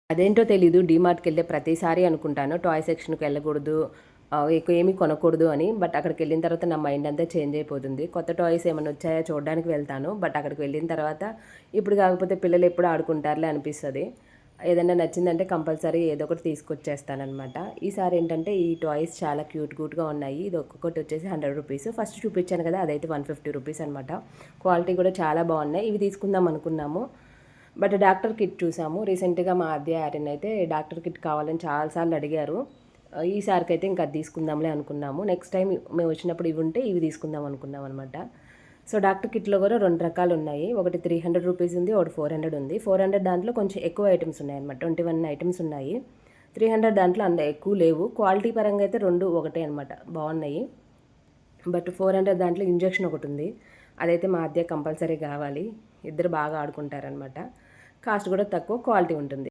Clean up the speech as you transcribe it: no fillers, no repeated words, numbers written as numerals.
అదేంటో తెలీదు, డీమార్ట్‌కి వెళ్ళే ప్రతిసారి అనుకుంటాను టాయ్ సెక్షన్‌కి వెళ్ళకూడదు, ఎక్కువ ఏమీ కొనకూడదు అని. బట్ అక్కడికి వెళ్ళిన తర్వాత నా మైండ్ అంతా చేంజ్ అయిపోతుంది. కొత్త టాయ్స్ ఏమైనా వచ్చాయా చూడడానికి వెళ్తాను. బట్ అక్కడికి వెళ్ళిన తర్వాత ఇప్పుడు కాకపోతే పిల్లలు ఎప్పుడు ఆడుకుంటారులే అనిపిస్తది. ఏదైనా నచ్చిందంటే కంపల్సరీ ఏదో ఒకటి తీసుకొచ్చేస్తాననమాట. ఈసారి ఏంటంటే ఈ టాయ్స్ చాలా క్యూట్‌గా ఉన్నాయి. ఇది ఒక్కొక్కటి వచ్చేసి రూ. 100. ఫస్ట్ చూపించాను కదా, అదైతే రూ. 150 అనమాట. క్వాలిటీ కూడా చాలా బాగున్నాయి. ఇవి తీసుకుందాం అనుకున్నాము. బట్ డాక్టర్ కిట్ చూసాము. రీసెంట్‌గా మా అద్దె ఆరిన అయితే డాక్టర్ కిట్ కావాలని చాలాసార్లు అడిగారు. ఈసారికి అయితే ఇంకా అది తీసుకుందాంలే అనుకున్నాము. నెక్స్ట్ టైం మేము వచ్చినప్పుడు ఇవి ఉంటే ఇవి తీసుకుందాం అనుకున్నాం అనమాట. సో డాక్టర్ కిట్‌లో కూడా 2 రకాలు ఉన్నాయి. ఒకటి రూ. 300 ఉంది, ఒకటి 400 ఉంది. 400 దాంట్లో కొంచెం ఎక్కువ ఐటమ్స్ ఉన్నాయన్నమాట. 21 ఐటమ్స్ ఉన్నాయి. 300 దాంట్లో అంత ఎక్కువ లేవు. క్వాలిటీ పరంగా అయితే 2 ఒకటే అనమాట, బాగున్నాయి. బట్ 400 దాంట్లో ఇంజెక్షన్ ఒకటి ఉంది. అదైతే మా అద్దె కంపల్సరీ కావాలి. ఇద్దరు బాగా ఆడుకుంటారనమాట. కాస్ట్ కూడా తక్కువ, క్వాలిటీ ఉంటుంది.